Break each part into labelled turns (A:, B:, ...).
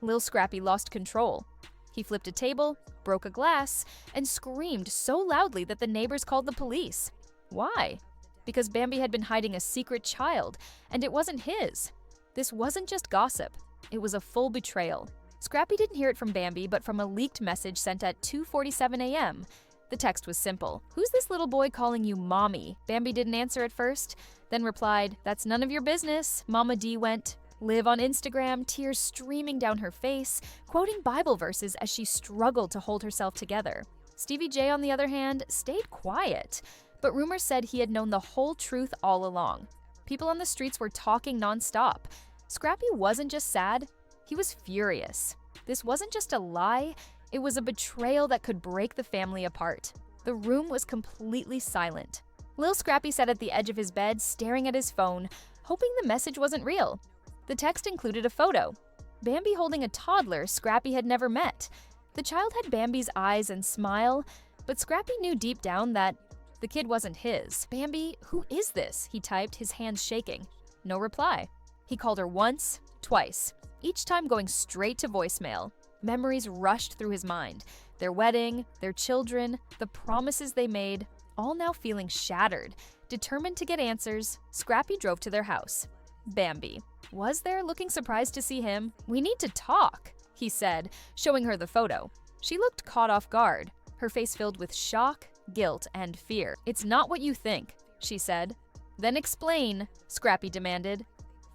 A: LIL Scrappy lost control. He flipped a table, broke a glass, and screamed so loudly that the neighbors called the police. Why? Because Bambi had been hiding a secret child, and it wasn't his. This wasn't just gossip, it was a full betrayal. Scrappy didn't hear it from Bambi, but from a leaked message sent at 2:47 a.m. The text was simple. "Who's this little boy calling you mommy?" Bambi didn't answer at first, then replied, "That's none of your business." Mama D went live on Instagram, tears streaming down her face, quoting Bible verses as she struggled to hold herself together. Stevie J, on the other hand, stayed quiet, but rumors said he had known the whole truth all along. People on the streets were talking nonstop. Scrappy wasn't just sad, he was furious. This wasn't just a lie, it was a betrayal that could break the family apart. The room was completely silent. LIL Scrappy sat at the edge of his bed, staring at his phone, hoping the message wasn't real. The text included a photo. Bambi holding a toddler Scrappy had never met. The child had Bambi's eyes and smile, but Scrappy knew deep down that the kid wasn't his. "Bambi, who is this?" he typed, his hands shaking. No reply. He called her once, twice, each time going straight to voicemail. Memories rushed through his mind. Their wedding, their children, the promises they made, all now feeling shattered. Determined to get answers, Scrappy drove to their house. Bambi was there, looking surprised to see him. "We need to talk," he said, showing her the photo. She looked caught off guard, her face filled with shock, guilt, and fear. "It's not what you think," she said. "Then explain," Scrappy demanded.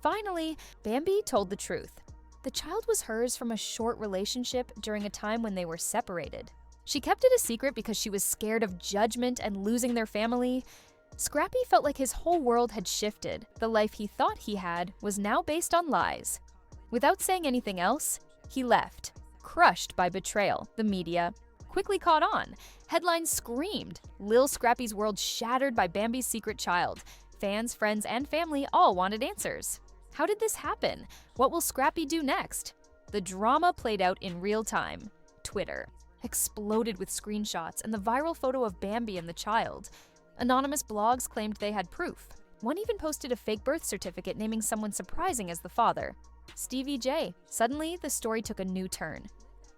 A: Finally, Bambi told the truth. The child was hers from a short relationship during a time when they were separated. She kept it a secret because she was scared of judgment and losing their family. Scrappy felt like his whole world had shifted. The life he thought he had was now based on lies. Without saying anything else, he left, crushed by betrayal. The media quickly caught on. Headlines screamed, "LIL Scrappy's world shattered by Bambi's secret child." Fans, friends, and family all wanted answers. How did this happen? What will Scrappy do next? The drama played out in real time. Twitter exploded with screenshots and the viral photo of Bambi and the child. Anonymous blogs claimed they had proof. One even posted a fake birth certificate naming someone surprising as the father, Stevie J. Suddenly, the story took a new turn.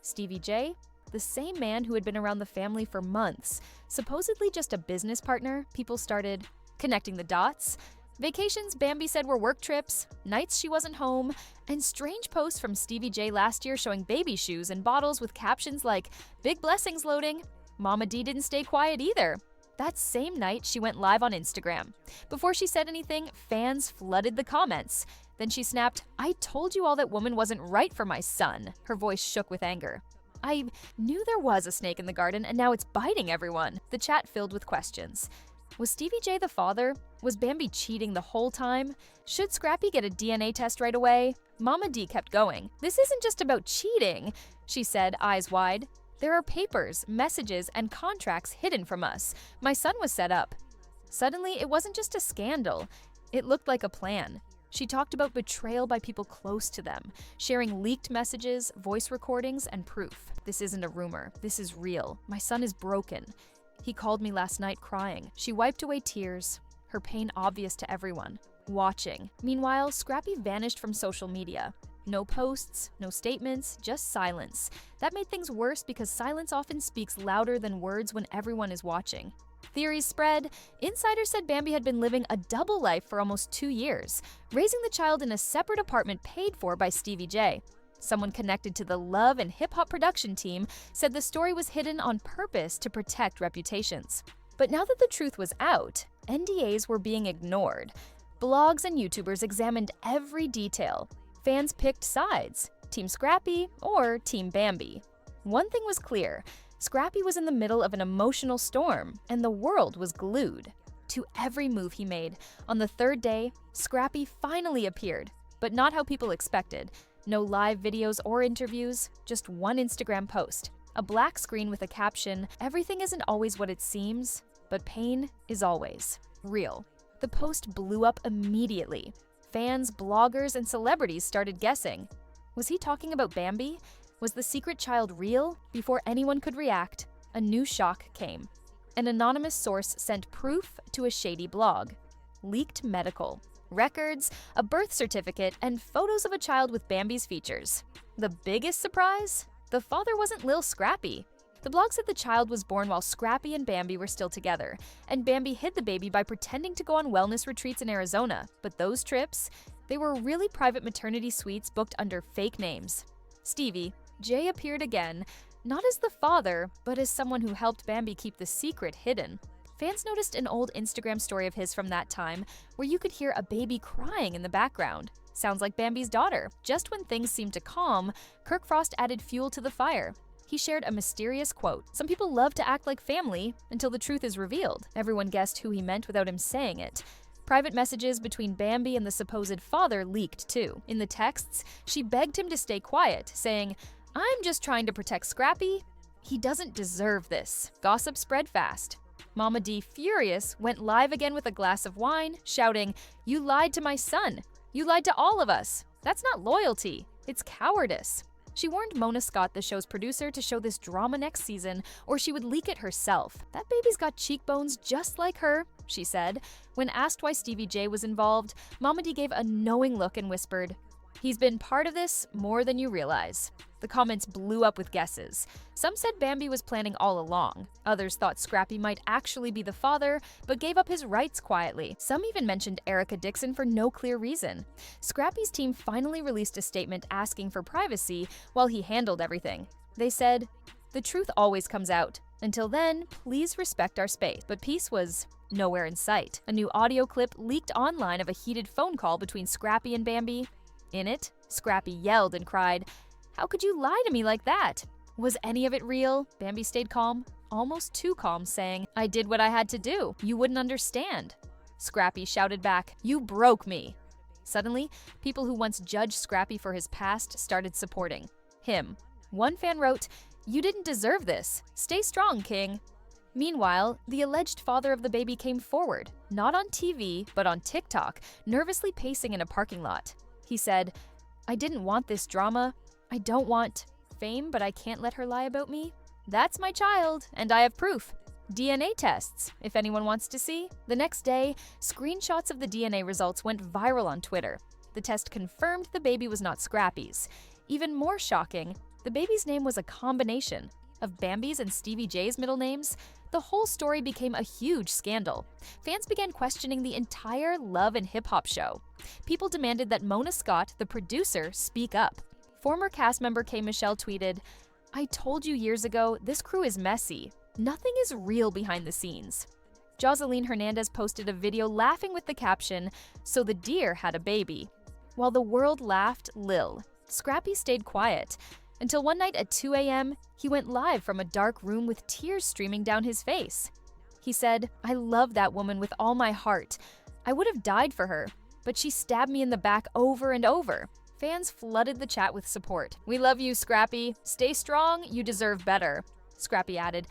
A: Stevie J, the same man who had been around the family for months, supposedly just a business partner, people started connecting the dots. Vacations Bambi said were work trips, nights she wasn't home, and strange posts from Stevie J last year showing baby shoes and bottles with captions like, "Big blessings loading." Mama D didn't stay quiet either. That same night, she went live on Instagram. Before she said anything, fans flooded the comments. Then she snapped, "I told you all that woman wasn't right for my son." Her voice shook with anger. "I knew there was a snake in the garden, and now it's biting everyone." The chat filled with questions. Was Stevie J the father? Was Bambi cheating the whole time? Should Scrappy get a DNA test right away? Mama D kept going. "This isn't just about cheating," she said, eyes wide. "There are papers, messages, and contracts hidden from us. My son was set up." Suddenly, it wasn't just a scandal. It looked like a plan. She talked about betrayal by people close to them, sharing leaked messages, voice recordings, and proof. "This isn't a rumor. This is real. My son is broken. He called me last night crying." She wiped away tears, her pain obvious to everyone, watching. Meanwhile, Scrappy vanished from social media. No posts, no statements, just silence. That made things worse because silence often speaks louder than words when everyone is watching. Theories spread. Insiders said Bambi had been living a double life for almost 2 years, raising the child in a separate apartment paid for by Stevie J. Someone connected to the Love and Hip Hop production team said the story was hidden on purpose to protect reputations. But now that the truth was out, NDAs were being ignored. Blogs and YouTubers examined every detail. Fans picked sides, Team Scrappy or Team Bambi. One thing was clear, Scrappy was in the middle of an emotional storm, and the world was glued to every move he made. On the third day, Scrappy finally appeared, but not how people expected. No live videos or interviews, just one Instagram post. A black screen with a caption, "Everything isn't always what it seems, but pain is always real." The post blew up immediately. Fans, bloggers, and celebrities started guessing. Was he talking about Bambi? Was the secret child real? Before anyone could react, a new shock came. An anonymous source sent proof to a shady blog. Leaked medical records, a birth certificate, and photos of a child with Bambi's features. The biggest surprise? The father wasn't LIL Scrappy. The blog said the child was born while Scrappy and Bambi were still together, and Bambi hid the baby by pretending to go on wellness retreats in Arizona. But those trips, they were really private maternity suites booked under fake names. Stevie J appeared again, not as the father, but as someone who helped Bambi keep the secret hidden. Fans noticed an old Instagram story of his from that time where you could hear a baby crying in the background. Sounds like Bambi's daughter. Just when things seemed to calm, Kirk Frost added fuel to the fire. He shared a mysterious quote. Some people love to act like family until the truth is revealed. Everyone guessed who he meant without him saying it. Private messages between Bambi and the supposed father leaked too. In the texts, she begged him to stay quiet, saying, "I'm just trying to protect Scrappy. He doesn't deserve this." Gossip spread fast. Mama D, furious, went live again with a glass of wine, shouting, "You lied to my son. You lied to all of us. That's not loyalty. It's cowardice." She warned Mona Scott, the show's producer, to show this drama next season, or she would leak it herself. "That baby's got cheekbones just like her," she said. When asked why Stevie J was involved, Mama D gave a knowing look and whispered, "He's been part of this more than you realize." The comments blew up with guesses. Some said Bambi was planning all along. Others thought Scrappy might actually be the father, but gave up his rights quietly. Some even mentioned Erica Dixon for no clear reason. Scrappy's team finally released a statement asking for privacy while he handled everything. They said, "The truth always comes out. Until then, please respect our space." But peace was nowhere in sight. A new audio clip leaked online of a heated phone call between Scrappy and Bambi. In it, Scrappy yelled and cried, "How could you lie to me like that?" Was any of it real? Bambi stayed calm, almost too calm, saying, "I did what I had to do. You wouldn't understand." Scrappy shouted back, "You broke me." Suddenly, people who once judged Scrappy for his past started supporting him. One fan wrote, "You didn't deserve this. Stay strong, King." Meanwhile, the alleged father of the baby came forward, not on TV, but on TikTok, nervously pacing in a parking lot. He said, "I didn't want this drama. I don't want fame, but I can't let her lie about me. That's my child, and I have proof. DNA tests, if anyone wants to see." The next day, screenshots of the DNA results went viral on Twitter. The test confirmed the baby was not Scrappy's. Even more shocking, the baby's name was a combination of Bambi's and Stevie J's middle names. The whole story became a huge scandal. Fans began questioning the entire love and hip-hop show. People demanded that Mona Scott, the producer, speak up. Former cast member K. Michelle tweeted, "I told you years ago, this crew is messy. Nothing is real behind the scenes." Joseline Hernandez posted a video laughing with the caption, "So the deer had a baby." While the world laughed, Lil Scrappy stayed quiet. Until one night at 2 a.m., he went live from a dark room with tears streaming down his face. He said, "I love that woman with all my heart. I would have died for her, but she stabbed me in the back over and over." Fans flooded the chat with support. "We love you, Scrappy. Stay strong, you deserve better." Scrappy added,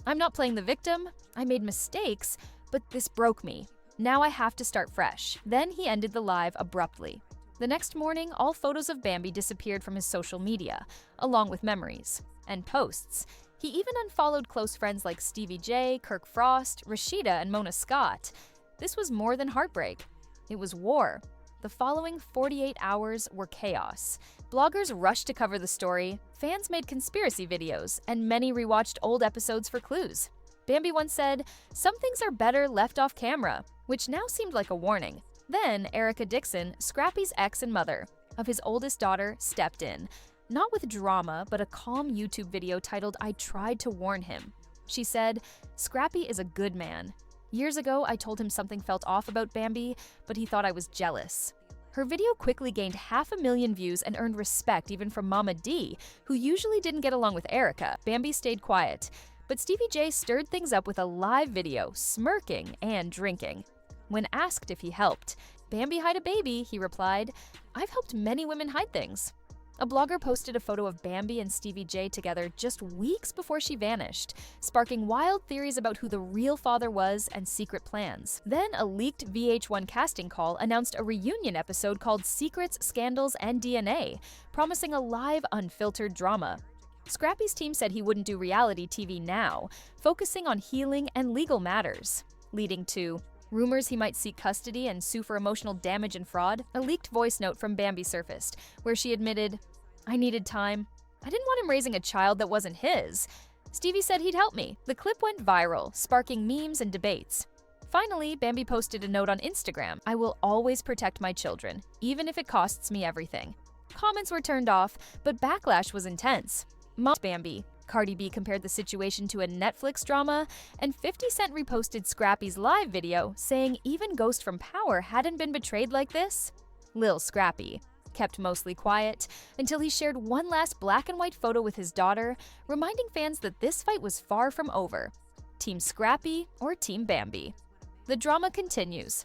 A: "I'm not playing the victim. I made mistakes, but this broke me. Now I have to start fresh." Then he ended the live abruptly. The next morning, all photos of Bambi disappeared from his social media, along with memories and posts. He even unfollowed close friends like Stevie J, Kirk Frost, Rashida, and Mona Scott. This was more than heartbreak. It was war. The following 48 hours were chaos. Bloggers rushed to cover the story, fans made conspiracy videos, and many rewatched old episodes for clues. Bambi once said, "Some things are better left off camera," which now seemed like a warning. Then Erica Dixon, Scrappy's ex and mother of his oldest daughter, stepped in. Not with drama, but a calm YouTube video titled, "I Tried to Warn Him." She said, "Scrappy is a good man. Years ago, I told him something felt off about Bambi, but he thought I was jealous." Her video quickly gained 500,000 views and earned respect even from Mama D, who usually didn't get along with Erica. Bambi stayed quiet, but Stevie J stirred things up with a live video, smirking and drinking. When asked if he helped, "Bambi hide a baby," he replied, "I've helped many women hide things." A blogger posted a photo of Bambi and Stevie J together just weeks before she vanished, sparking wild theories about who the real father was and secret plans. Then a leaked VH1 casting call announced a reunion episode called Secrets, Scandals, and DNA, promising a live, unfiltered drama. Scrappy's team said he wouldn't do reality TV now, focusing on healing and legal matters, leading to rumors he might seek custody and sue for emotional damage and fraud. A leaked voice note from Bambi surfaced, where she admitted, I needed time. I didn't want him raising a child that wasn't his. Stevie said he'd help me. The clip went viral, sparking memes and debates. Finally, Bambi posted a note on Instagram: "I will always protect my children, even if it costs me everything." Comments were turned off, but backlash was intense. Mocked Bambi. Cardi B compared the situation to a Netflix drama, and 50 Cent reposted Scrappy's live video, saying even Ghost from Power hadn't been betrayed like this. LIL Scrappy kept mostly quiet until he shared one last black and white photo with his daughter, reminding fans that this fight was far from over. Team Scrappy or Team Bambi? The drama continues.